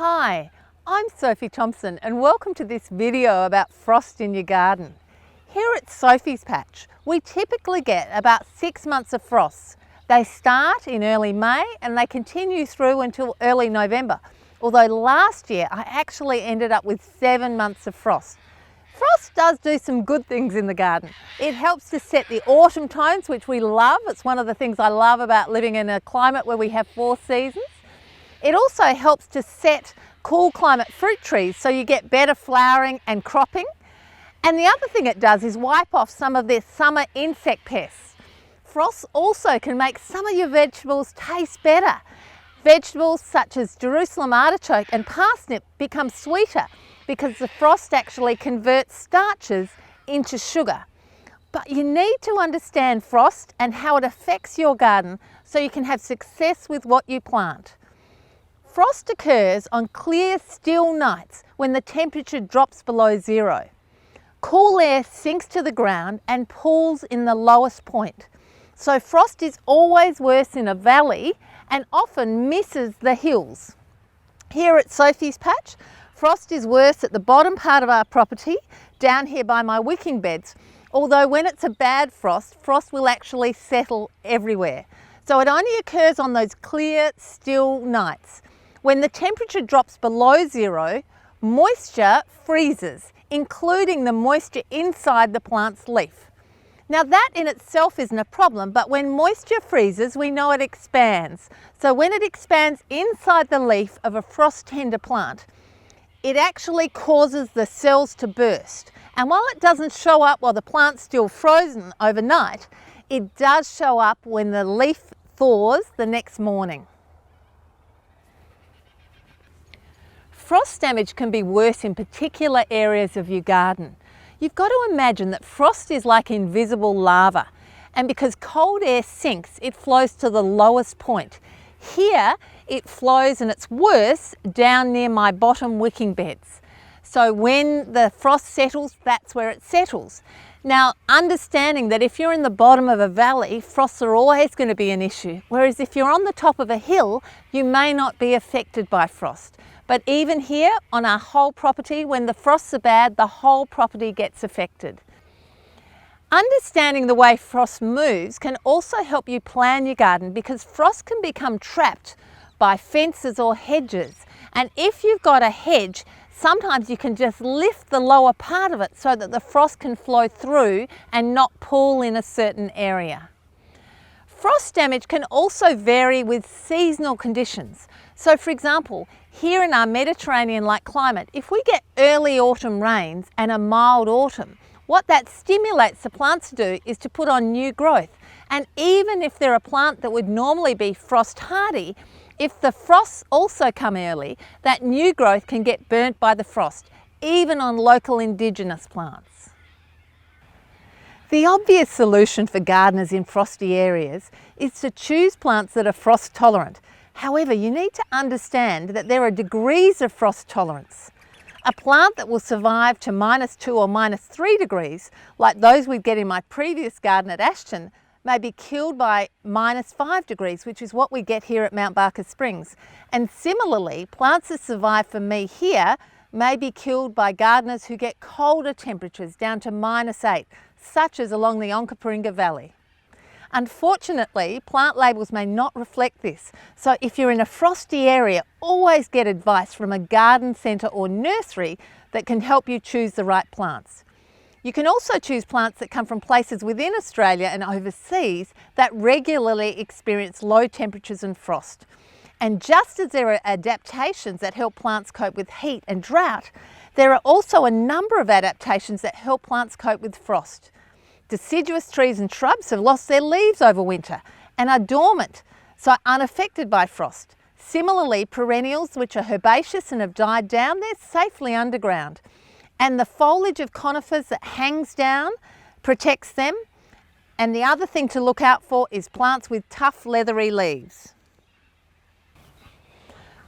Hi, I'm Sophie Thompson and welcome to this video about frost in your garden. Here at Sophie's patch, we typically get about 6 months of frosts. They start in early May and they continue through until early November. Although last year I actually ended up with 7 months of frost. Frost does do some good things in the garden. It helps to set the autumn tones, which we love. It's one of the things I love about living in a climate where we have 4 seasons. It also helps to set cool climate fruit trees so you get better flowering and cropping. And the other thing it does is wipe off some of their summer insect pests. Frost also can make some of your vegetables taste better. Vegetables such as Jerusalem artichoke and parsnip become sweeter because the frost actually converts starches into sugar. But you need to understand frost and how it affects your garden so you can have success with what you plant. Frost occurs on clear, still nights when the temperature drops below zero. Cool air sinks to the ground and pools in the lowest point. So frost is always worse in a valley and often misses the hills. Here at Sophie's patch, frost is worse at the bottom part of our property, down here by my wicking beds. Although when it's a bad frost, frost will actually settle everywhere. So it only occurs on those clear, still nights. When the temperature drops below zero, moisture freezes, including the moisture inside the plant's leaf. Now that in itself isn't a problem, but when moisture freezes, we know it expands. So when it expands inside the leaf of a frost-tender plant, it actually causes the cells to burst. And while it doesn't show up while the plant's still frozen overnight, it does show up when the leaf thaws the next morning. Frost damage can be worse in particular areas of your garden. You've got to imagine that frost is like invisible lava, and because cold air sinks, it flows to the lowest point. Here it flows, and it's worse down near my bottom wicking beds. So when the frost settles, that's where it settles. Now, understanding that if you're in the bottom of a valley, frosts are always going to be an issue, whereas if you're on the top of a hill, you may not be affected by frost. But even here on our whole property, when the frosts are bad, the whole property gets affected. Understanding the way frost moves can also help you plan your garden, because frost can become trapped by fences or hedges. And if you've got a hedge, sometimes you can just lift the lower part of it so that the frost can flow through and not pool in a certain area. Frost damage can also vary with seasonal conditions. So for example, here in our Mediterranean-like climate, if we get early autumn rains and a mild autumn, what that stimulates the plants to do is to put on new growth. And even if they're a plant that would normally be frost hardy, if the frosts also come early, that new growth can get burnt by the frost, even on local indigenous plants. The obvious solution for gardeners in frosty areas is to choose plants that are frost tolerant. However, you need to understand that there are degrees of frost tolerance. A plant that will survive to -2 or -3 degrees, like those we'd get in my previous garden at Ashton, may be killed by -5 degrees, which is what we get here at Mount Barker Springs. And similarly, plants that survive for me here may be killed by gardeners who get colder temperatures down to -8, such as along the Onkaparinga Valley. Unfortunately, plant labels may not reflect this, so if you're in a frosty area, always get advice from a garden centre or nursery that can help you choose the right plants. You can also choose plants that come from places within Australia and overseas that regularly experience low temperatures and frost. And just as there are adaptations that help plants cope with heat and drought, there are also a number of adaptations that help plants cope with frost. Deciduous trees and shrubs have lost their leaves over winter and are dormant, so unaffected by frost. Similarly, perennials, which are herbaceous and have died down, they're safely underground. And the foliage of conifers that hangs down protects them. And the other thing to look out for is plants with tough, leathery leaves.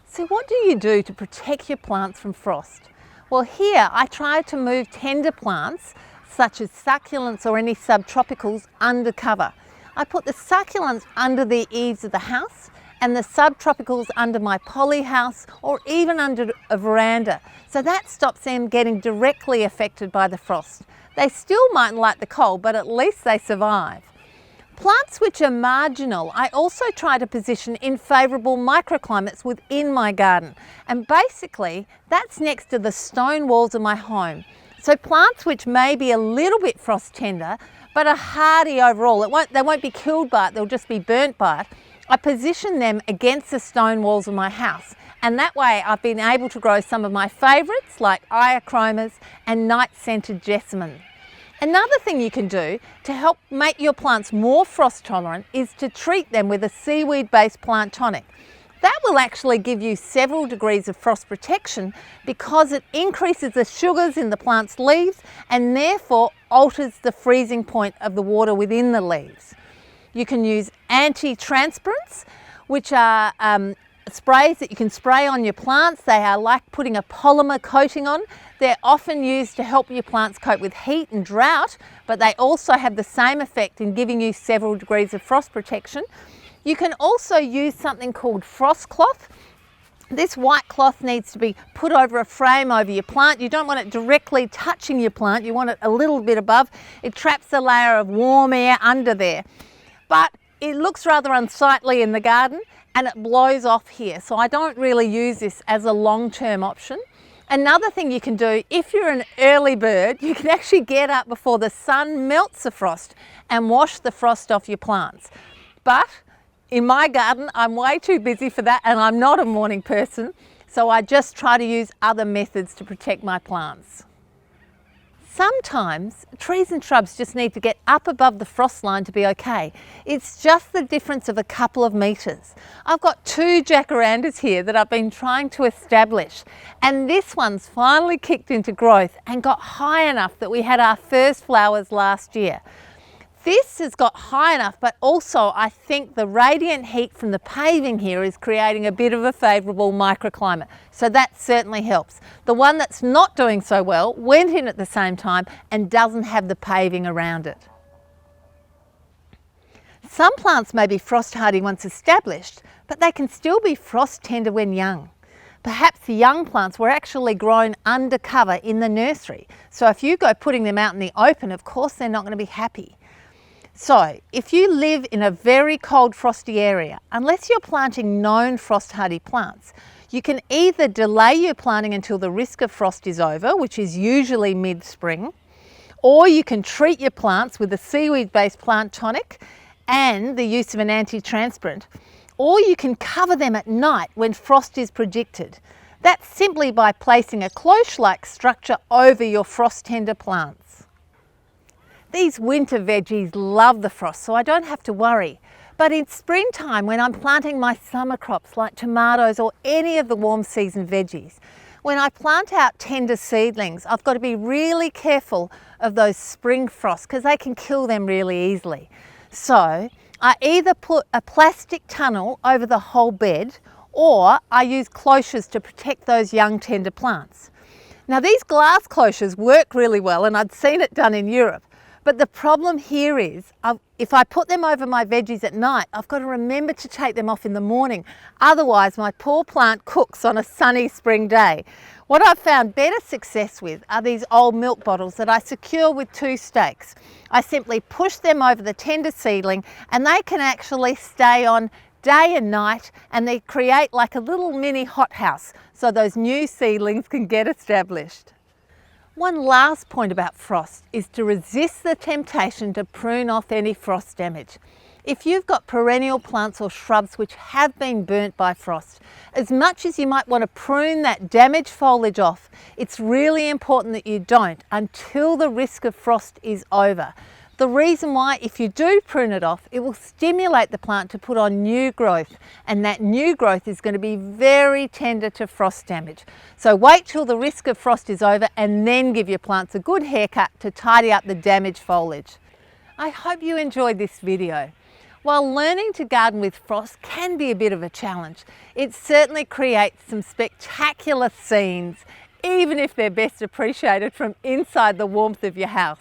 So what do you do to protect your plants from frost? Well, here I try to move tender plants such as succulents or any subtropicals under cover. I put the succulents under the eaves of the house and the subtropicals under my poly house or even under a veranda. So that stops them getting directly affected by the frost. They still mightn't like the cold, but at least they survive. Plants which are marginal, I also try to position in favourable microclimates within my garden. And basically, that's next to the stone walls of my home. So plants which may be a little bit frost tender, but are hardy overall, they won't be killed by it, they'll just be burnt by it. I position them against the stone walls of my house. And that way I've been able to grow some of my favourites like Iachromas and night-scented jessamine. Another thing you can do to help make your plants more frost tolerant is to treat them with a seaweed-based plant tonic. That will actually give you several degrees of frost protection because it increases the sugars in the plant's leaves and therefore alters the freezing point of the water within the leaves. You can use anti-transpirants, which are sprays that you can spray on your plants. They are like putting a polymer coating on. They're often used to help your plants cope with heat and drought, but they also have the same effect in giving you several degrees of frost protection. You can also use something called frost cloth. This white cloth needs to be put over a frame over your plant. You don't want it directly touching your plant, you want it a little bit above. It traps a layer of warm air under there. But it looks rather unsightly in the garden and it blows off here. So I don't really use this as a long-term option. Another thing you can do, if you're an early bird, you can actually get up before the sun melts the frost and wash the frost off your plants. But in my garden, I'm way too busy for that and I'm not a morning person. So I just try to use other methods to protect my plants. Sometimes trees and shrubs just need to get up above the frost line to be okay. It's just the difference of a couple of metres. I've got 2 jacarandas here that I've been trying to establish, and this one's finally kicked into growth and got high enough that we had our first flowers last year. This has got high enough, but also I think the radiant heat from the paving here is creating a bit of a favourable microclimate. So that certainly helps. The one that's not doing so well went in at the same time and doesn't have the paving around it. Some plants may be frost hardy once established, but they can still be frost tender when young. Perhaps the young plants were actually grown undercover in the nursery. So if you go putting them out in the open, of course they're not going to be happy. So if you live in a very cold frosty area, unless you're planting known frost hardy plants, you can either delay your planting until the risk of frost is over, which is usually mid-spring, or you can treat your plants with a seaweed-based plant tonic and the use of an anti-transpirant, or you can cover them at night when frost is predicted. That's simply by placing a cloche-like structure over your frost-tender plants. These winter veggies love the frost, so I don't have to worry. But in springtime, when I'm planting my summer crops like tomatoes or any of the warm season veggies, when I plant out tender seedlings, I've got to be really careful of those spring frosts because they can kill them really easily. So I either put a plastic tunnel over the whole bed or I use cloches to protect those young tender plants. Now these glass cloches work really well and I'd seen it done in Europe. But the problem here is, if I put them over my veggies at night, I've got to remember to take them off in the morning. Otherwise, my poor plant cooks on a sunny spring day. What I've found better success with are these old milk bottles that I secure with 2 stakes. I simply push them over the tender seedling and they can actually stay on day and night and they create like a little mini hothouse so those new seedlings can get established. One last point about frost is to resist the temptation to prune off any frost damage. If you've got perennial plants or shrubs which have been burnt by frost, as much as you might want to prune that damaged foliage off, it's really important that you don't until the risk of frost is over. The reason why, if you do prune it off, it will stimulate the plant to put on new growth, and that new growth is going to be very tender to frost damage. So wait till the risk of frost is over and then give your plants a good haircut to tidy up the damaged foliage. I hope you enjoyed this video. While learning to garden with frost can be a bit of a challenge, it certainly creates some spectacular scenes, even if they're best appreciated from inside the warmth of your house.